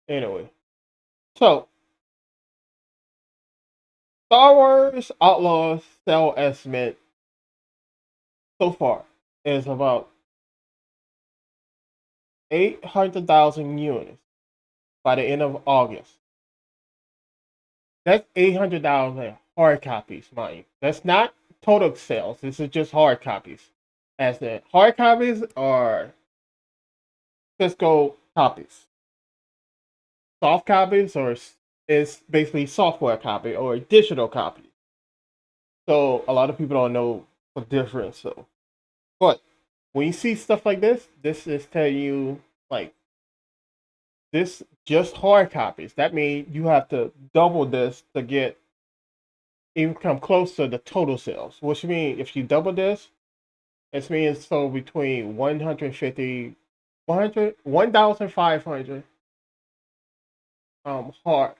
Anyway, so Star Wars Outlaws sell estimate so far is about 800,000 units by the end of August. That's 800,000 hard copies, mind you. That's not total sales. This is just hard copies. As the hard copies are physical copies. Soft copies or is basically software copy or digital copy. So a lot of people don't know the difference. So, but when you see stuff like this is telling you like this just hard copies. That means you have to double this to get even come close to the total sales. Which means if you double this, it means so between 150, 100, 1,500 hard.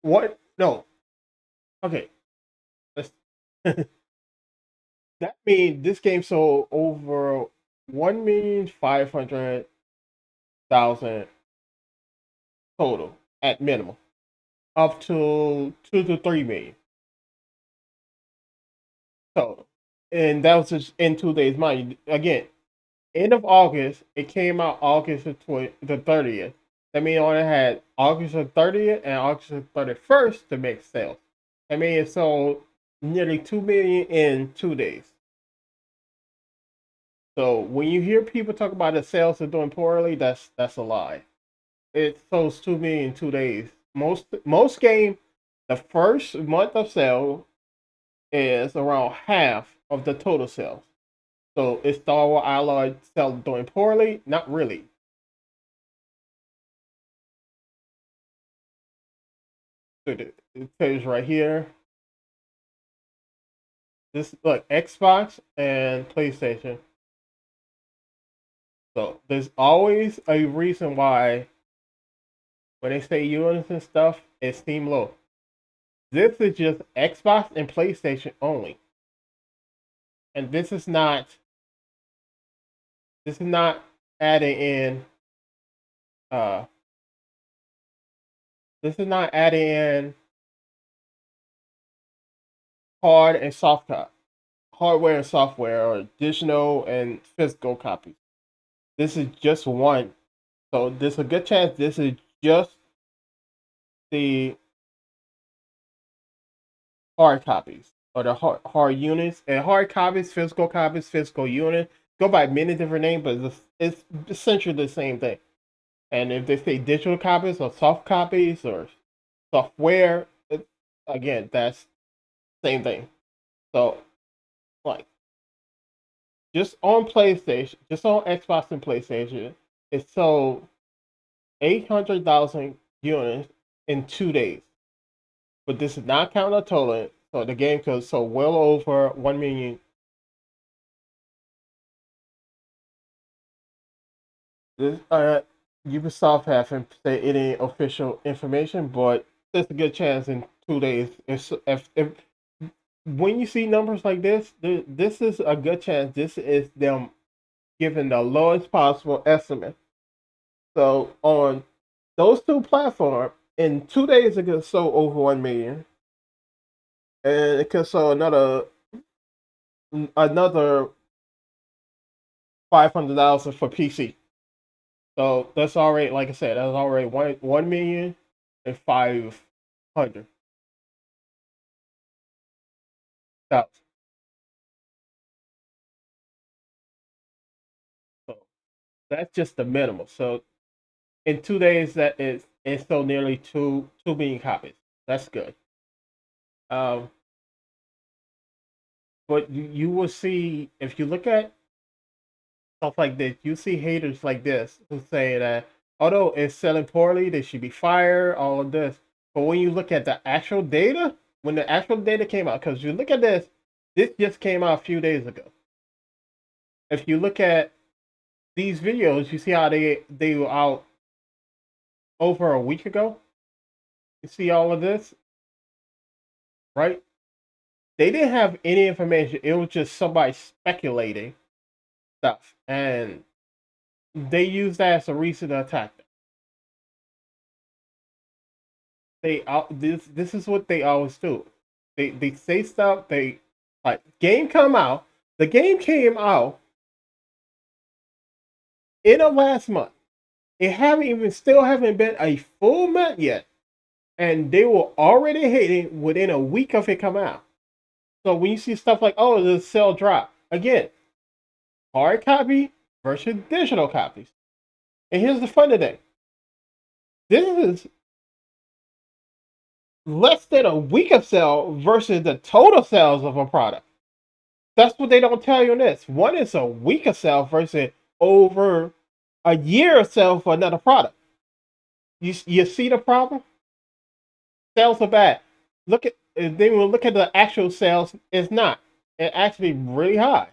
What? No. Okay. Let's, that means this game sold over 1,500,000 total at minimum, up to 2 to 3 million total. And that was just in 2 days. Mind you, again, end of August, it came out August the 30th. That means I only had August the 30th and August the 31st to make sales. I mean, it sold nearly 2 million in 2 days. So when you hear people talk about the sales are doing poorly, that's a lie. It sells 2 million in 2 days. Most game, the first month of sale is around half of the total sales. So is Star Wars Alloy sell doing poorly? Not really. So it says right here. This look Xbox and PlayStation. So there's always a reason why when they say units and stuff, it's Steam low. This is just Xbox and PlayStation only, and this is not adding in uh this is not adding in hard and soft copy, hardware and software, or digital and physical copies. This is just one. So there's a good chance this is just the hard copies or the hard units. And hard copies, physical unit go by many different names, but it's essentially the same thing. And if they say digital copies or soft copies or software, again, that's same thing. So, like, just on PlayStation, just on Xbox and PlayStation, it sold 800,000 units in 2 days. But this is not counting the total. So the game could so well over 1 million. This Ubisoft haven't said any official information, but there's a good chance in 2 days. If when you see numbers like this is a good chance. This is them giving the lowest possible estimate. So on those two platforms, in 2 days it could sell over 1 million, and it could sell another 500,000 for PC. So that's already, like I said, that's already 1,500,000. So that's just the minimum. So in 2 days, that is it's sold nearly 2 million copies. That's good. Um, but you will see if you look at stuff like this, you see haters like this who say that although it's selling poorly, they should be fired. All of this, but when you look at the actual data, when the actual data came out, because you look at this just came out a few days ago. If you look at these videos, you see how they were out over a week ago. You see all of this, right? They didn't have any information. It was just somebody speculating stuff, and they used that as a reason to attack them. This is what they always do. They say stuff. They like game come out. The game came out in the last month. It haven't even still haven't been a full month yet, and they were already hating within a week of it coming out. So when you see stuff like, oh, the sale drop again, hard copy versus digital copies. And here's the funny thing: this is less than a week of sale versus the total sales of a product. That's what they don't tell you in this. One is a week of sale versus over a year of sale for another product. You see the problem? Sales are bad. Look at then we'll look at the actual sales. It's not. It's actually really high.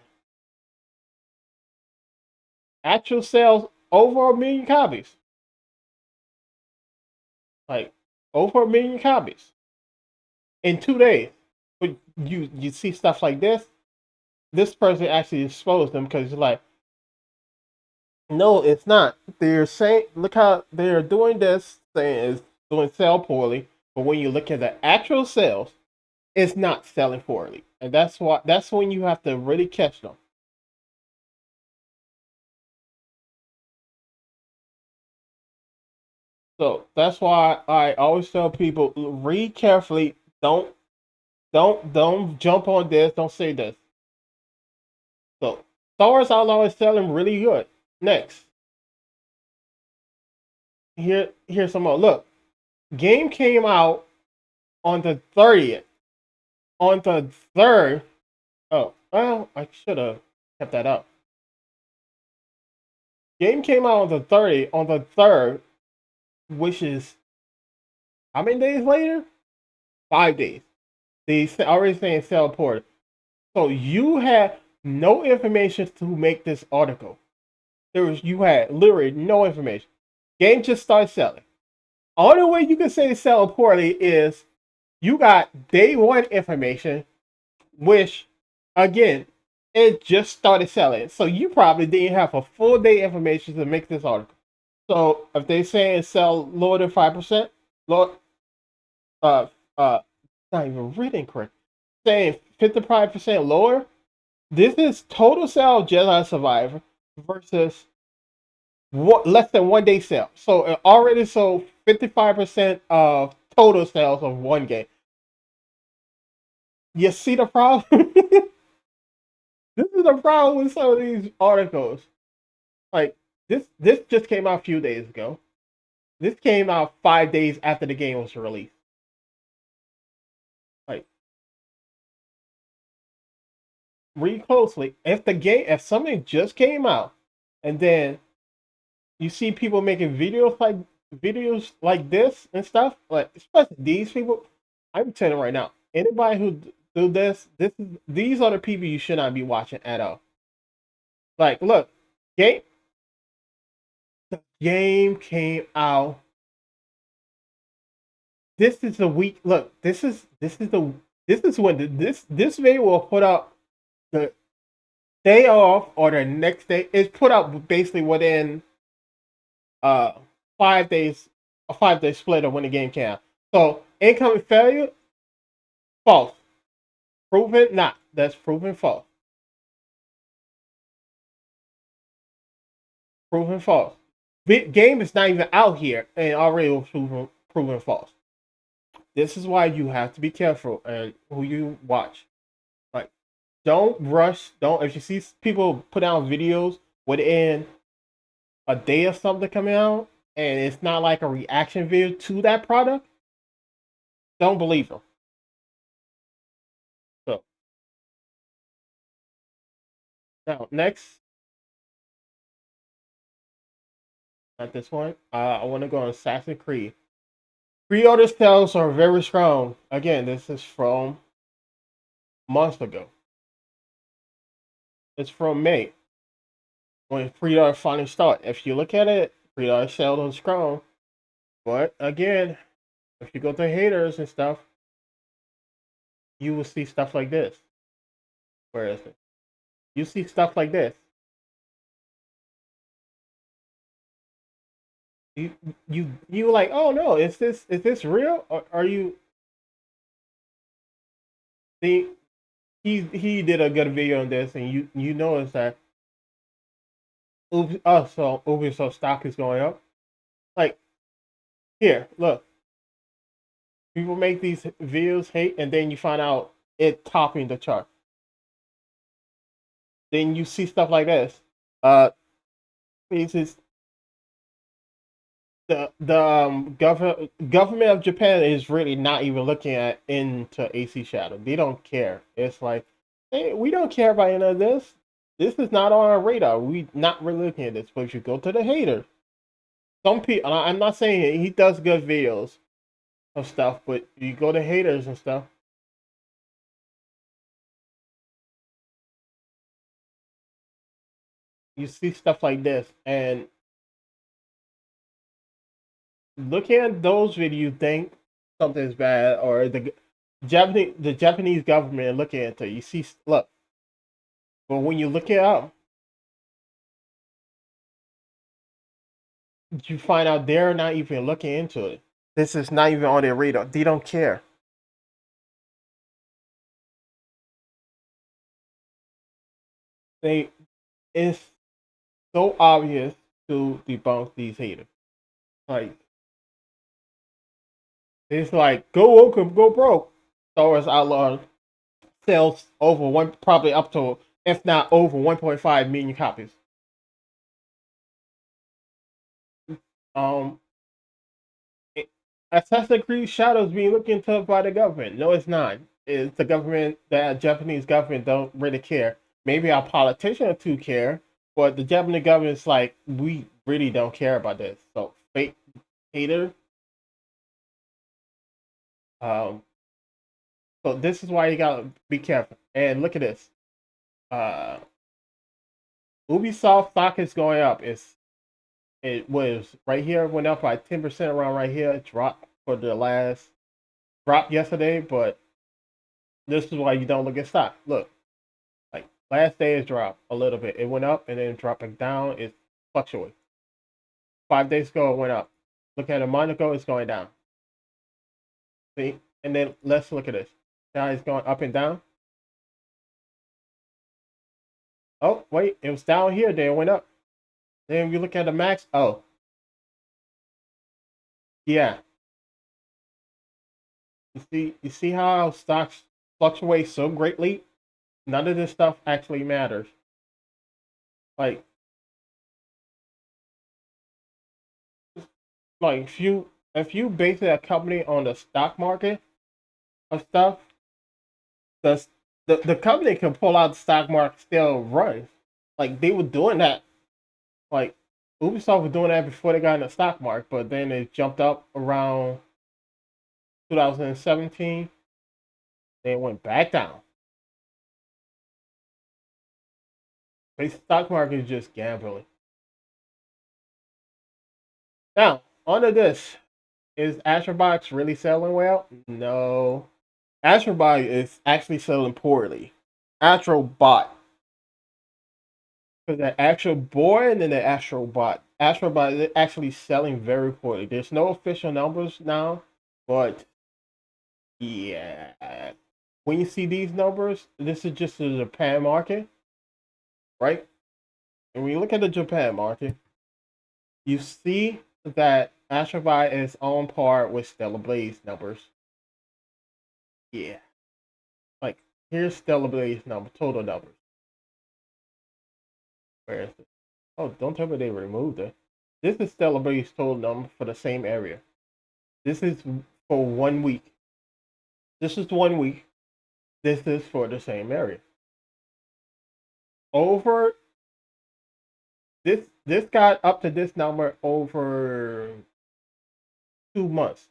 Actual sales over a million copies. Like over a million copies in 2 days. But you see stuff like this. This person actually exposed them because it's like, no, it's not. They're saying, look how they're doing this, saying it's doing sell poorly. But when you look at the actual sales, it's not selling poorly, and that's when you have to really catch them. So that's why I always tell people read carefully. Don't jump on this. Don't say this. So Star Wars Outlaw is selling really good. Next, here's some more. Look, game came out on the 30th. On the third. Oh, well, I should have kept that up. Game came out on the 30th. On the third, which is how many days later? 5 days. They already saying sell port. So you had no information to make this article. You had literally no information. Game just started selling. Only way you can say sell poorly is you got day one information, which again it just started selling. So you probably didn't have a full day information to make this article. So if they say it sell lower than 5%, low, uh not even reading correct, saying 55% lower. This is total sale of Jedi Survivor versus less than 1 day sale. So it already sold 55% of total sales of one game. You see the problem? This is the problem with some of these articles. Like this just came out a few days ago. This came out 5 days after the game was released. Like read closely. If something just came out and then you see people making videos like this and stuff, like especially these people. I'm telling you right now, anybody who do these are the people you should not be watching at all. Like, look, game the game came out. This is the week. Look, this is when this video will put out the day off or the next day. It's put out basically within uh 5 days, a 5 day split of when the game came out. So incoming failure, false. Proven not. That's proven false. Proven false. Game is not even out here and already was proven false. This is why you have to be careful and who you watch. Like, don't rush. Don't if you see people put out videos within a day of something coming out and it's not like a reaction video to that product, don't believe them. So now next, at this point, I want to go on Assassin's Creed. Pre-order sales are very strong. Again, this is from months ago. It's from May when pre-order finally started. If you look at it, pre-order sales are strong. But again, if you go to haters and stuff, you will see stuff like this. Where is it? You see stuff like this. You you like, oh no, is this real? Or are you the he did a good video on this, and you notice that Ubisoft stock is going up. Like here, look, people make these videos hate, and then you find out it topping the chart. Then you see stuff like this. It's just the government of Japan is really not even looking at into AC Shadow. They don't care. It's like, hey, we don't care about any of this. This is not on our radar. We not really looking at this. But if you go to the haters, some people. I'm not saying he does good videos of stuff, but you go to haters and stuff, you see stuff like this, and looking at those videos, you think something's bad, or the Japanese government looking at it. You see, look, but when you look it up, you find out they're not even looking into it. This is not even on their radar. They don't care. They It's so obvious to debunk these haters. Like it's like go woke, go broke. Star Wars Outlaw sells over one, probably up to, if not over 1.5 million copies. Um, it, Assassin's Creed Shadows being looked into by the government. No, it's not. It's the government. The Japanese government don't really care. Maybe our politicians or two care, but the Japanese government is like, we really don't care about this. So fake hater. Um, so this is why you gotta be careful. And look at this. Uh, Ubisoft stock is going up. It was right here, went up by 10% around right here. It dropped for the last drop yesterday, but this is why you don't look at stock. Look, like last day it dropped a little bit. It went up and then dropping down. It fluctuates. 5 days ago it went up. Look at a month ago, it's going down. See? And then let's look at this. Now it's going up and down. Oh, wait, it was down here, then it went up. Then you look at the max. Oh, yeah. You see how stocks fluctuate so greatly? None of this stuff actually matters. Like if you base a company on the stock market of stuff, the the company can pull out the stock market still runs. Like they were doing that. Like Ubisoft was doing that before they got in the stock market, but then it jumped up around 2017. Then it went back down. The stock market is just gambling. Now, onto this. Is Astrobox really selling well? No. Astrobot is actually selling poorly. Astrobot. Because the actual boy and then the Astrobot. Astrobot is actually selling very poorly. There's no official numbers now, but yeah. When you see these numbers, this is just the Japan market, right? And when you look at the Japan market, you see that Astrobot is on par with Stellar Blaze numbers. Yeah. Like, here's Stellar Blaze number, total numbers. Where is it? Oh, don't tell me they removed it. This is Stellar Blaze total number for the same area. This is for 1 week. This is 1 week. This is for the same area. Over this got up to this number over 2 months.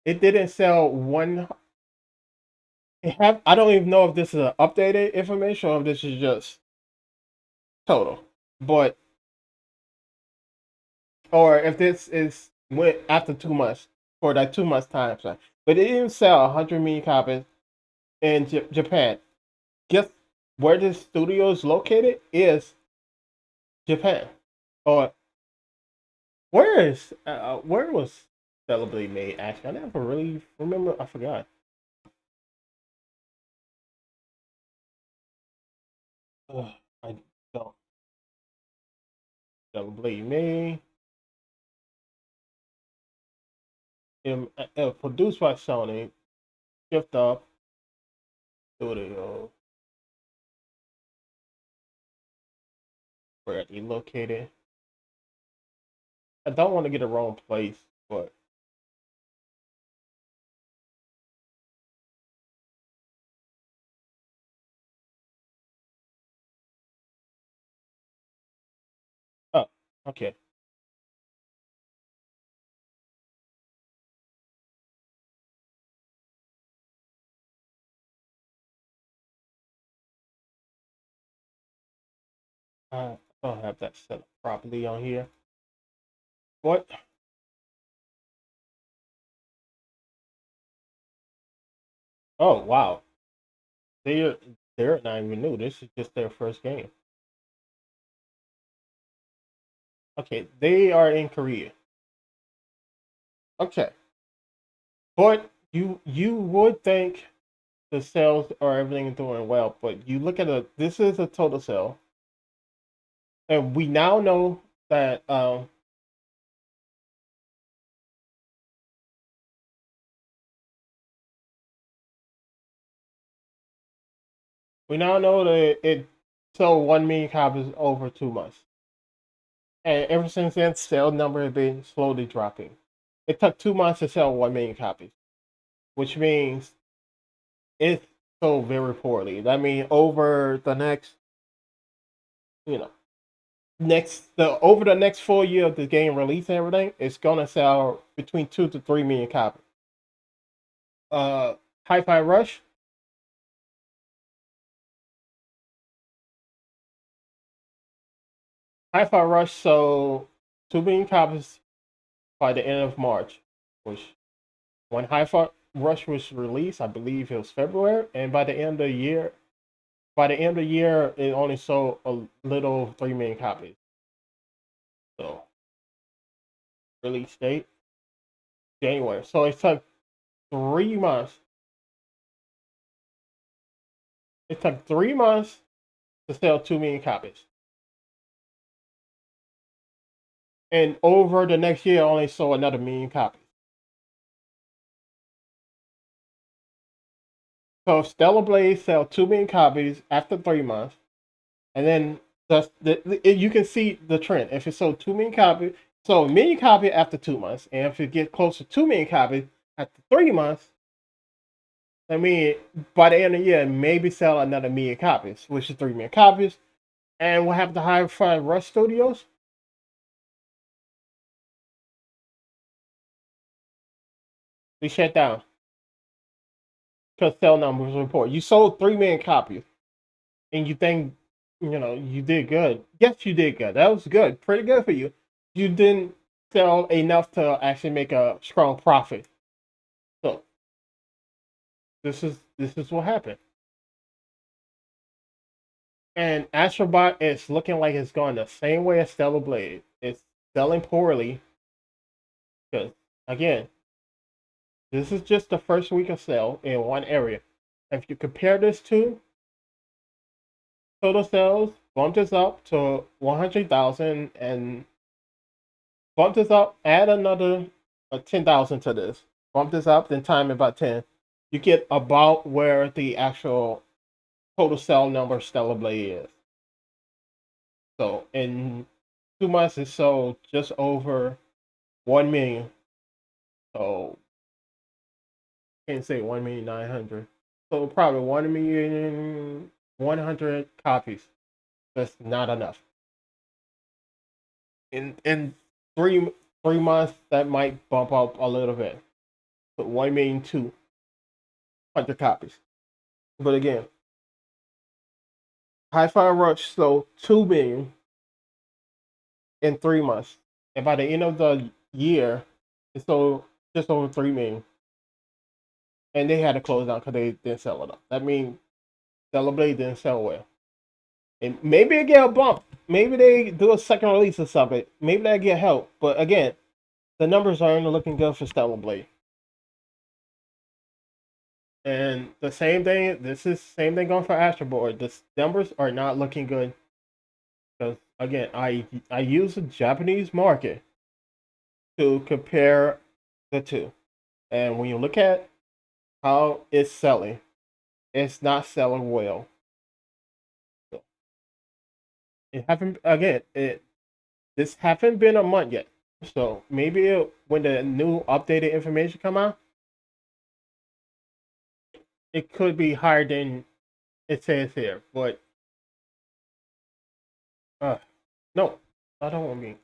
It didn't sell one. I don't even know if this is updated information or if this is just total, but or if this is went after 2 months for that 2 months time frame. But it didn't sell 100 million copies in Japan. Guess where this studio is located is Japan, or where was Celebrity made? Actually, I never really remember. I forgot. Ugh, I don't. Celebrity made. Produced by Sony. Shift Up Studio. Where he located. I don't want to get the wrong place, but oh, okay. I don't have that set up properly on here. What? Oh wow, they're they're not even new. This is just their first game. Okay, they are in Korea. Okay, but you would think the sales or everything is doing well, but you look at a this is a total sale, and we now know that we now know that it sold 1 million copies over 2 months, and ever since then, sale number has been slowly dropping. It took 2 months to sell 1 million copies, which means it sold very poorly. That means over the next, you know, over the next full year of the game release and everything, it's gonna sell between 2 to 3 million copies. Uh, Hi-Fi Rush. Hi-Fi Rush sold 2 million copies by the end of March, which when Hi-Fi Rush was released, I believe it was February, and by the end of the year, it only sold a little over 3 million copies. So release date January. So it took 3 months. It took 3 months to sell 2 million copies, and over the next year, only sold another million copies. So Stellar Blade sell 2 million copies after 3 months, and then you can see the trend. If it sold 2 million copies, so a million copy after 2 months, and if it get close to 2 million copies after 3 months, I mean by the end of the year, maybe sell another million copies, which is 3 million copies. And what happened to Hi-Fi Rush Studios? They shut down because sell numbers report. You sold 3 million copies, and you think you did good. Yes, you did good. That was good, pretty good for you. You didn't sell enough to actually make a strong profit. So this is what happened. And Astrobot is looking like it's going the same way as Stellar Blade. It's selling poorly because again, this is just the first week of sale in one area. If you compare this to total sales, bump this up to 100,000 and bump this up, add another 10,000 to this. Bump this up, then time it by 10. You get about where the actual total sale number Stellar Blade is. So in 2 months, it sold just over 1 million. So can't say 1,900,000. So probably 1,100,000 copies. That's not enough. In three months, that might bump up a little bit. But 1,200,000 copies. But again, Hi-Fi Rush sold 2 million in 3 months, and by the end of the year, it sold just over 3 million. And they had to close down because they didn't sell enough. That means Celebrate didn't sell well. And maybe they get a bump. Maybe they do a second release or something. Maybe they get help. But again, the numbers aren't looking good for Stellar Blade. And the same thing. This is same thing going for Astro Boy. The numbers are not looking good because again, I use the Japanese market to compare the two. And when you look at how it's selling, it's not selling well. So it haven't again. It this haven't been a month yet. So maybe when the new updated information come out, it could be higher than it says here. But uh, no, I don't want me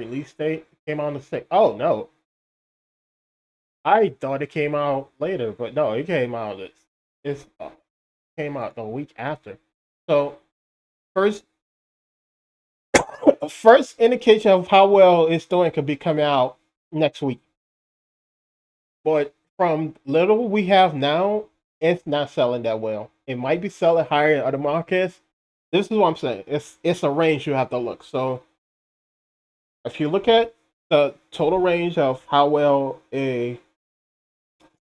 release date came out on the 6th. Oh no, I thought it came out later, but no, it came out. It's came out the week after. So first first indication of how well it's doing could be coming out next week. But from little we have now, it's not selling that well. It might be selling higher in other markets. This is what I'm saying. It's a range you have to look. So if you look at the total range of how well a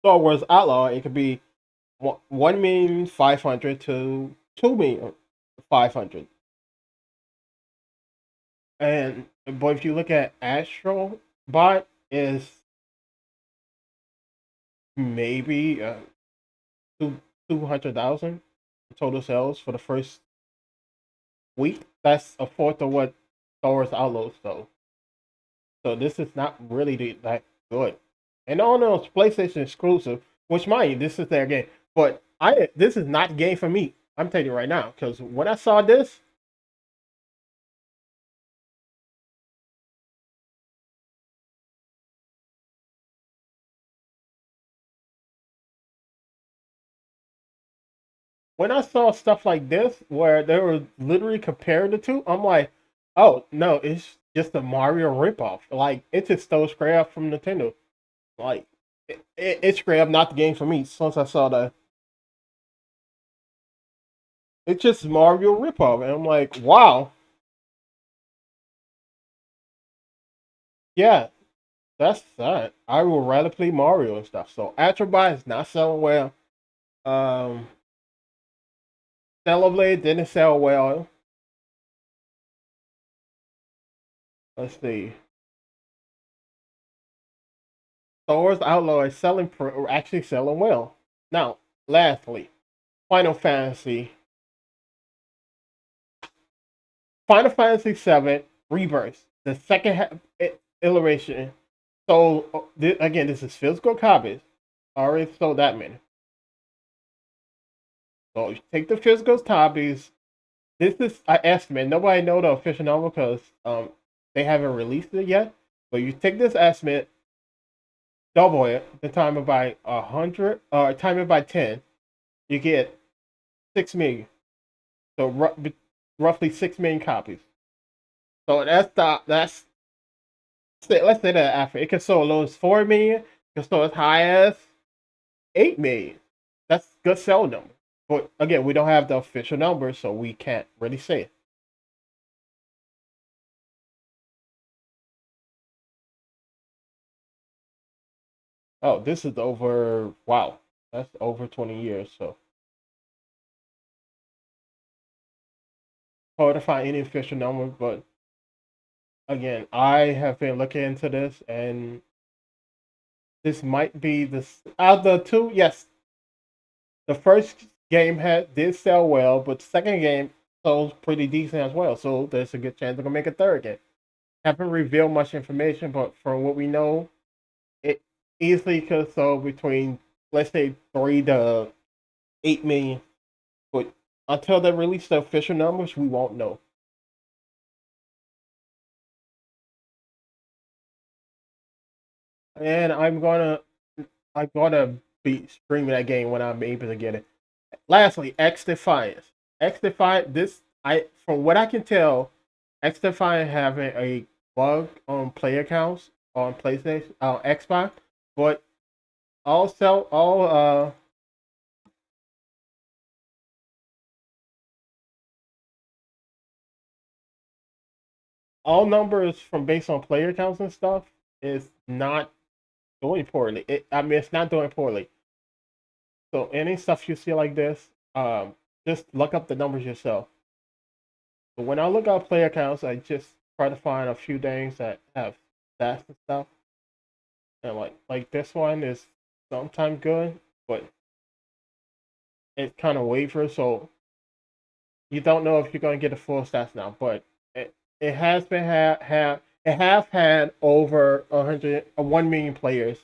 Star Wars Outlaw, it could be 1,500,000 to 2,500,000. And but if you look at Astro Bot, is maybe two 200,000 total sales for the first week. That's a fourth of what Star Wars Outlaws sold. So this is not really that good. And all those PlayStation exclusive, which mind you, this is their game. But I this is not a game for me. I'm telling you right now, because when I saw this, when I saw stuff like this, where they were literally comparing the two, I'm like, oh no, it's just a Mario ripoff. Like it just stole straight up from Nintendo. Like it's straight up not the game for me. Since I saw the, it's just Mario ripoff, and I'm like, wow, yeah, that's that. I will rather play Mario and stuff. So Astrobot is not selling well. Um, Blade didn't sell well. Let's see. Star Wars Outlaw is actually selling well. Now, lastly, Final Fantasy. Final Fantasy VII Rebirth, the second iteration. So again, this is physical copies. Already sold that many. So you take the physical copies. This is I estimate. Nobody know the official number because they haven't released it yet. But you take this estimate, double it, then time it by 100, or time it by 10, you get 6 million. So roughly 6 million copies. So let's say that after it can sell as low as 4 million, it can sell as high as 8 million. That's good sell number. But again, we don't have the official number, so we can't really say it. Oh, this is over. Wow, that's over 20 years. So hard to find any official number. But again, I have been looking into this, and this might be this out of the two. Yes, the first game did sell well, but the second game sold pretty decent as well. So there's a good chance they're gonna make a third game. Haven't revealed much information, but from what we know, it easily could sell between, let's say, 3 to 8 million. But until they release the official numbers, we won't know. And I'm gonna be streaming that game when I'm able to get it. Lastly, X Defiance. X Defiance. This I from what I can tell, X Defiance having a bug on player counts on PlayStation, on Xbox, but all numbers from based on player counts and stuff is not doing poorly. I mean, it's not doing poorly. So any stuff you see like this, just look up the numbers yourself. But when I look up player counts, I just try to find a few things that have stats and stuff. And like this one is sometimes good, but it kind of wavers, so you don't know if you're gonna get the full stats now. But it has been it has had over 1 million players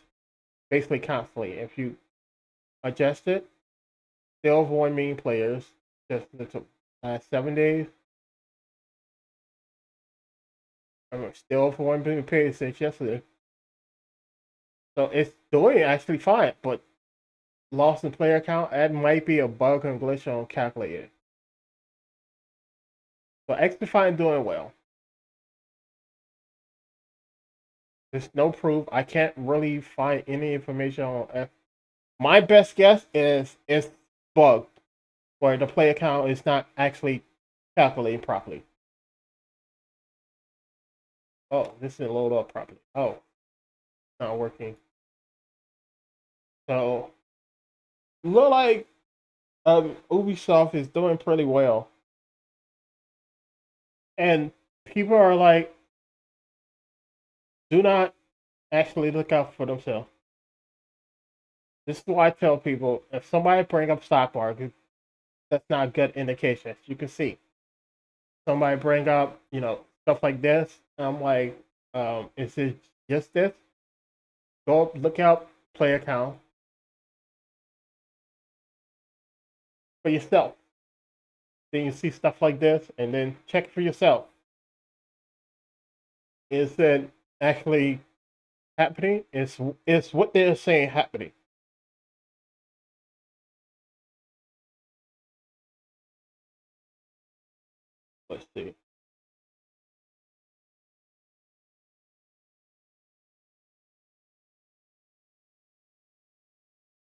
basically constantly. If you adjust it, still over 1 million players just in the last 7 days. I'm still over 1 million players since yesterday. So it's doing actually fine, but lost in player count, that might be a bug and glitch on calculator. So XDefiant doing well. There's no proof. I can't really find any information on F. My best guess is it's bugged, where the player count is not actually calculating properly. Oh, this didn't load up properly. Oh, not working. So look like Ubisoft is doing pretty well, and people are like, do not actually look out for themselves. This is why I tell people if somebody bring up stock market, that's not a good indication. As you can see, somebody bring up stuff like this. I'm like, is it just this? Go look out player count for yourself. Then you see stuff like this, and then check for yourself. Is it actually happening? Is what they're saying happening? Let's see.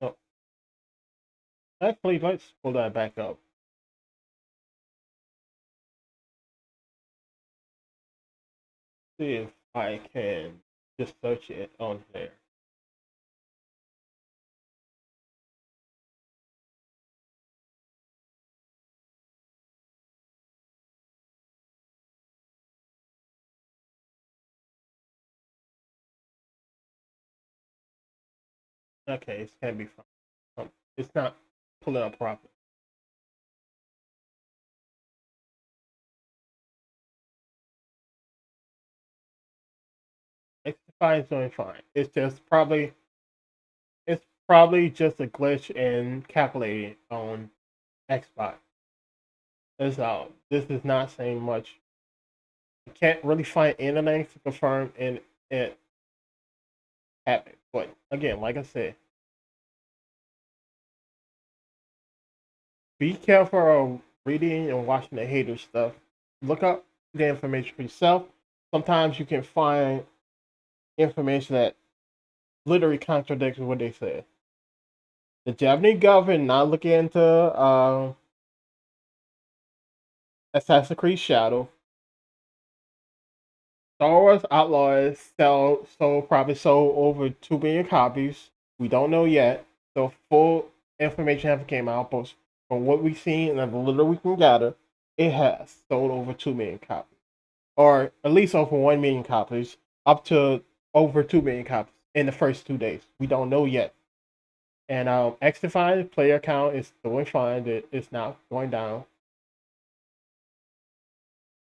Oh, actually, let's pull that back up. See if I can just search it on there. Okay, it can be fine. It's not pulling up properly. It's fine, it's doing fine. It's probably just a glitch in calculating on Xbox. This is not saying much. You can't really find anything to confirm and it happened. But again, like I said, be careful of reading and watching the hater stuff. Look up the information for yourself. Sometimes you can find information that literally contradicts what they said. The Japanese government not looking into Assassin's Creed Shadow. Star Wars Outlaws probably sold over 2 billion copies. We don't know yet. The full information haven't came out, but from what we've seen and the little we can gather, it has sold over 2 million copies, or at least over 1 million copies, up to over 2 million copies in the first 2 days. We don't know yet. And XDefiant player count is doing fine. It's not going down.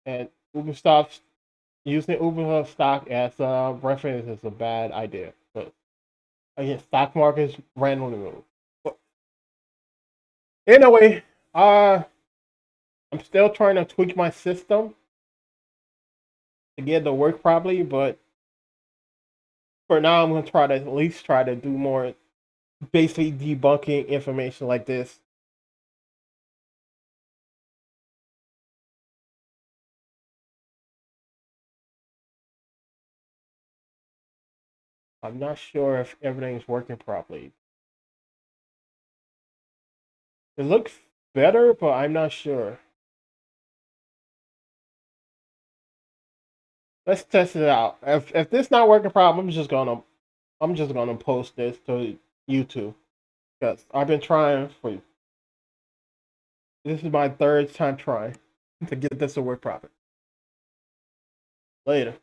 And Ubisoft using Ubisoft stock as a reference is a bad idea. But again, stock markets randomly move. But anyway, I'm still trying to tweak my system to get it to work properly. But for now, I'm gonna try to at least try to do more basically debunking information like this. I'm not sure if everything's working properly. It looks better, but I'm not sure. Let's test it out. If this not working properly, I'm just gonna post this to YouTube because I've been trying for. This is my third time trying to get this to work properly. Later.